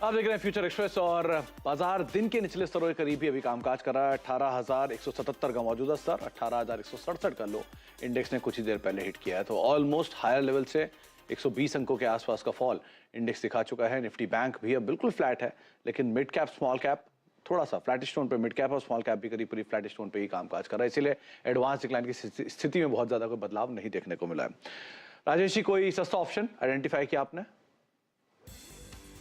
आप देख रहे हैं फ्यूचर एक्सप्रेस और बाजार दिन के निचले स्तरों के करीब ही अभी कामकाज कर रहा है। 18,177 का मौजूदा स्तर, 18,167 का लो इंडेक्स ने कुछ ही देर पहले हिट किया है। तो ऑलमोस्ट हायर लेवल से 120 अंकों के आसपास का फॉल इंडेक्स दिखा चुका है। निफ्टी बैंक भी अब बिल्कुल फ्लैट है, लेकिन मिड कैप स्मॉल कैप थोड़ा सा फ्लैटिश टोन पे, मिड कैप और स्मॉल कैप भी करीब करीब फ्लैटिश टोन पे ही कामकाज कर रहा है। इसीलिए एडवांस डिक्लाइन की स्थिति में बहुत ज्यादा कोई बदलाव नहीं देखने को मिला है। राजेश जी, कोई सस्ता ऑप्शन आइडेंटिफाई किया आपने?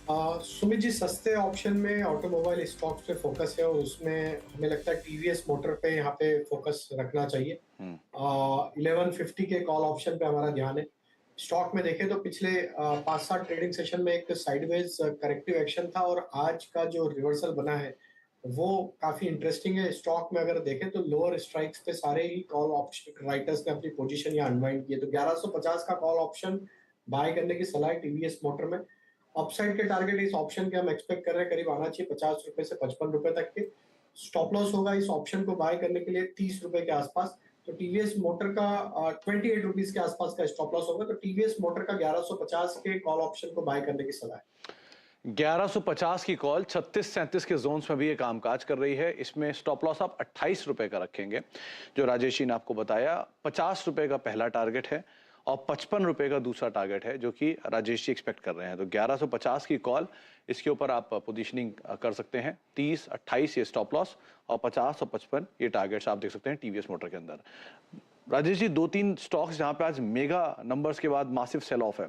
सुमित जी, सस्ते ऑप्शन में ऑटोमोबाइल स्टॉक्स पे फोकस है और उसमें हमें लगता है टीवीएस मोटर पे यहाँ पे फोकस रखना चाहिए। 1150 के कॉल ऑप्शन पे हमारा ध्यान है। स्टॉक में देखें तो पिछले 5-7 ट्रेडिंग सेशन में एक साइडवेज करेक्टिव एक्शन था और आज का जो रिवर्सल बना है वो काफी इंटरेस्टिंग है। स्टॉक में अगर देखें तो लोअर स्ट्राइक्स पे सारे ही कॉल ऑप्शन राइटर्स ने अपनी पोजीशन यहाँ अनवाइंड किए, तो 1150 का कॉल ऑप्शन बाय करने की सलाह है टीवीएस मोटर में। अपसाइड के टारगेट इस ऑप्शन के हम एक्सपेक्ट कर रहे हैं करीब आना चाहिए 50 रुपए से 55 रुपए तक के। स्टॉप लॉस होगा इस ऑप्शन को बाय करने के लिए 30 रुपए के आसपास। तो टीवीएस मोटर का 28 रुपीज के आसपास का स्टॉप लॉस होगा, तो टीवीएस मोटर का 1150 के कॉल ऑप्शन को बाय करने की सलाह है। 1150 की कॉल 36-37 के जोन्स में भी ये कामकाज कर रही है। इसमें स्टॉप लॉस आप 28 रुपए का रखेंगे, जो राजेश जी ने आपको बताया। 50 रुपए का पहला टारगेट है और 55 रुपए का दूसरा टारगेट है, जो कि राजेश जी एक्सपेक्ट कर रहे हैं। तो 1150 की कॉल, इसके ऊपर आप पोजीशनिंग कर सकते हैं। 30, 28 ये स्टॉप लॉस और 50 और 55 ये टारगेट्स आप देख सकते हैं टीवीएस मोटर के अंदर। राजेश जी, 2-3 स्टॉक्स जहां पे आज मेगा नंबर्स के बाद मासिव सेल ऑफ है।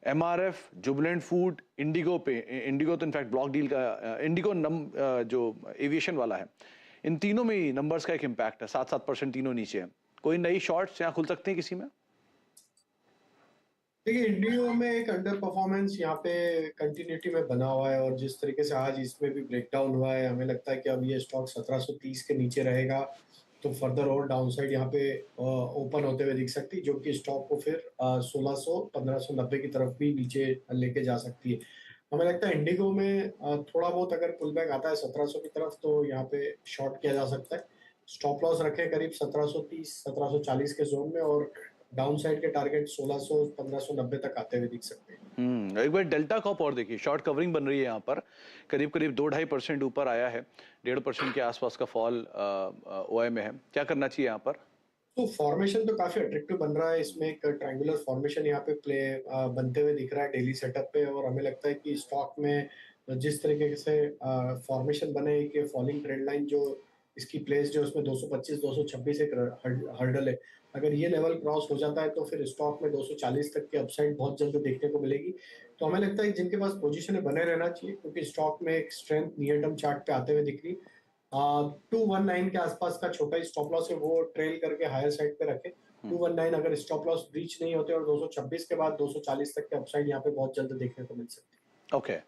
एमआरएफ, जुबिलेंट फूड, इंडिगो पे, इंडिगो तो इनफैक्ट ब्लॉक डील का, इंडिगो जो एविएशन वाला है, इन तीनों में ही नंबर्स का एक इम्पैक्ट है। 7-7% तीनों नीचे है। कोई नई शॉर्ट्स यहाँ खुल सकते हैं किसी में? देखिए, इंडियो में एक अंडर परफॉर्मेंस यहाँ पे कंटिन्यूटी में बना हुआ है और जिस तरीके से आज इसमें भी ब्रेकडाउन हुआ है, हमें लगता है कि अब ये स्टॉक 1730 के नीचे रहेगा तो फर्दर और डाउनसाइड यहाँ पे ओपन होते हुए दिख सकती है, जो कि स्टॉक को फिर 1600 1590 की तरफ भी नीचे लेके जा सकती है। हमें लगता है इंडिगो में थोड़ा बहुत अगर पुल बैक आता है 1700 की तरफ तो यहाँ पे शॉर्ट किया जा सकता है। स्टॉप लॉस रखें करीब 1730 1740 के जोन में और डाउन साइड के टारगेट 1600 1590 तक आते हुए दिख सकते हैं। एक बार डेल्टा कॉप और देखिए, शॉर्ट कवरिंग बन रही है यहाँ पर। करीब करीब 2-2.5% ऊपर आया है। 1.5% के आसपास का फॉल ओआई में है। क्या करना चाहिए यहाँ पर? तो फॉर्मेशन तो काफी अट्रैक्टिव बन रहा है। इसमें एक ट्रायंगुलर फॉर्मेशन यहाँ पे प्ले बनते हुए दिख रहा है डेली सेटअप पे, और हमें लगता है कि स्टॉक में जिस तरीके से फॉर्मेशन बने कि फॉलिंग ट्रेंड लाइन जो इसकी प्लेस जो उसमें 225 226 एक हर्डल है। अगर ये लेवल क्रॉस हो जाता है तो फिर स्टॉक में 240 तक की अपसाइड बहुत जल्द देखने को मिलेगी। तो हमें लगता है कि जिनके पास पोजीशन है बने रहना चाहिए, क्योंकि स्टॉक में एक स्ट्रेंथ नियर टर्म चार्ट पे आते हुए दिख रही। 219 के आसपास का छोटा स्टॉप लॉस है, वो ट्रेल करके हायर साइड पे रखें। 219 अगर स्टॉप लॉस ब्रीच नहीं होते और 226 के बाद 240 तक के अपसाइड यहाँ पे बहुत जल्द देखने को मिल सकती है। ओके।